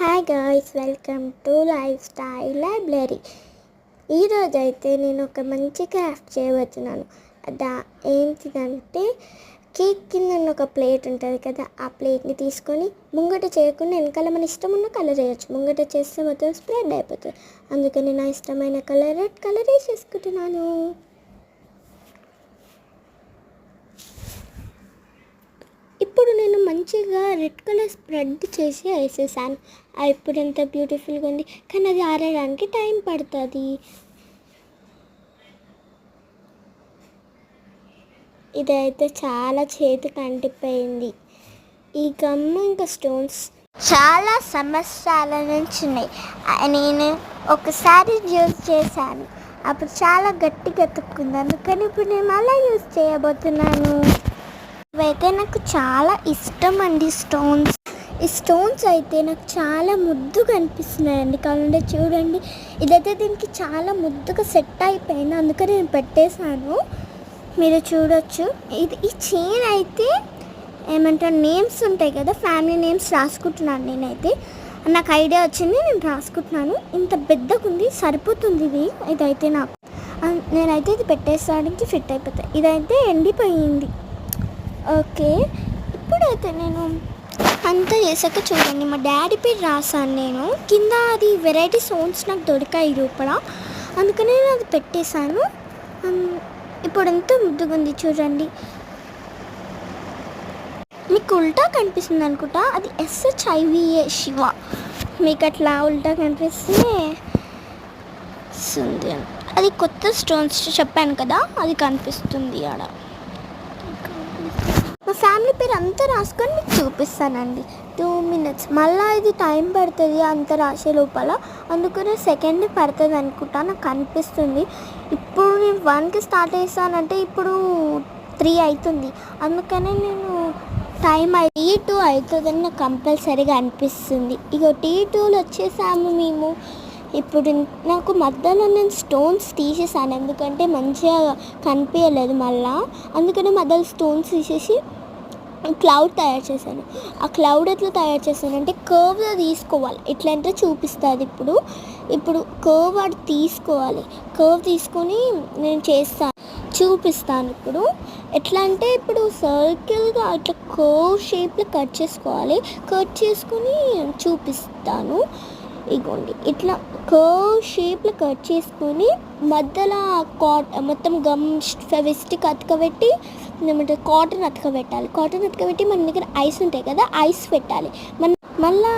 Hi guys, welcome to life style library. ఈరోజు అయితే నేను ఒక మంచి క్రాఫ్ట్ చేయబోతున్నాను. ఏంటిదంటే కేక్ కింద ఒక ప్లేట్ ఉంటుంది కదా, ఆ ప్లేట్ని తీసుకొని ముంగట చేయకుండా వెనకాల మన ఇష్టం ఉన్న కలర్ వేయచ్చు. ముంగట చేస్తే మొత్తం స్ప్రెడ్ అయిపోతుంది. అందుకని నా ఇష్టమైన కలర్ రెడ్ కలర్ వేసేసుకుంటున్నాను. ఇప్పుడు నేను మంచిగా రెడ్ కలర్ స్ప్రెడ్ చేసి వేసేసాను. ఇప్పుడు ఎంత బ్యూటిఫుల్గా ఉంది, కానీ అది ఆరడానికి టైం పడుతుంది. ఇదైతే చాలా చేతికి అంటిపోయింది. ఈ గమ్ము ఇంకా స్టోన్స్ చాలా సంవత్సరాల నుంచి ఉన్నాయి. నేను ఒకసారి యూజ్ చేశాను, అప్పుడు చాలా గట్టిగా ఎత్తుక్కుంది. అందుకని ఇప్పుడు నేను మళ్ళీ యూజ్ చేయబోతున్నాను. ఇవైతే నాకు చాలా ఇష్టం అండి. ఈ స్టోన్స్ అయితే నాకు చాలా ముద్దుగా అనిపిస్తున్నాయండి. కావాలంటే చూడండి, ఇదైతే దీనికి చాలా ముద్దుగా సెట్ అయిపోయింది. అందుకని నేను పెట్టేశాను, మీరు చూడొచ్చు. ఈ చైన్ అయితే ఏమంటారు, నేమ్స్ ఉంటాయి కదా, ఫ్యామిలీ నేమ్స్ రాసుకుంటున్నాను. నేనైతే నాకు ఐడియా వచ్చింది, నేను రాసుకుంటున్నాను. ఇంత పెద్దగా ఉంది, సరిపోతుంది ఇదైతే నాకు. నేనైతే ఇది పెట్టేసానికి ఫిట్ అయిపోతాయి. ఇదైతే ఎండిపోయింది. ఓకే, ఇప్పుడైతే నేను అంతా చేసాక చూడండి, మా డాడీ పేరు రాసాను నేను కింద. అది వెరైటీ స్టోన్స్ నాకు దొరికాయి రూపడ, అందుకని నేను అది పెట్టేశాను. ఇప్పుడు ఎంతో ముద్దుగా ఉంది చూడండి. మీకు ఉల్టా కనిపిస్తుంది అనుకుంటా, అది SHIVA శివ. మీకు అట్లా ఉల్టా కనిపిస్తే అది కొత్త స్టోన్స్ చెప్పాను కదా, అది కనిపిస్తుంది ఆడ. మా ఫ్యామిలీ పేరు అంతా రాసుకొని మీకు చూపిస్తానండి. 2 minutes. మళ్ళీ ఇది టైం పడుతుంది అంత రాసే లోపల, అందుకనే సెకండ్ పడుతుంది అనుకుంటా, నాకు అనిపిస్తుంది. ఇప్పుడు నేను 1కి స్టార్ట్ చేస్తానంటే ఇప్పుడు 3 అవుతుంది. అందుకనే నేను టైం T2 అవుతుందని నాకు కంపల్సరీగా అనిపిస్తుంది. ఇక T2లో వచ్చేసాము మేము. ఇప్పుడు నాకు మధ్యలో నేను స్టోన్స్ తీసేసాను, ఎందుకంటే మంచిగా కనిపించలేదు మళ్ళా. అందుకని మధ్యలో స్టోన్స్ తీసేసి క్లౌడ్ తయారు చేశాను. ఆ క్లౌడ్ ఎట్లా తయారు చేశానంటే కర్వ్ తీసుకోవాలి, ఎట్లా అంటే చూపిస్తుంది. ఇప్పుడు కర్వ్ అది తీసుకోవాలి. కర్వ్ తీసుకొని నేను చూపిస్తాను. ఇప్పుడు ఎట్లా అంటే, ఇప్పుడు సర్కిల్గా అట్లా కర్వ్ షేప్లో కట్ చేసుకోవాలి. కట్ చేసుకొని చూపిస్తాను. ఇగోండి, ఇట్లా కర్వ్ షేప్లో కట్ చేసుకొని మధ్యలో మొత్తం గమ్ ఫెవిస్టిక్ అతకబెట్టి ఏమంటే కాటన్ అతకబెట్టాలి. కాటన్ అతకబెట్టి మన దగ్గర ఐస్ ఉంటాయి కదా, ఐస్ పెట్టాలి. మళ్ళా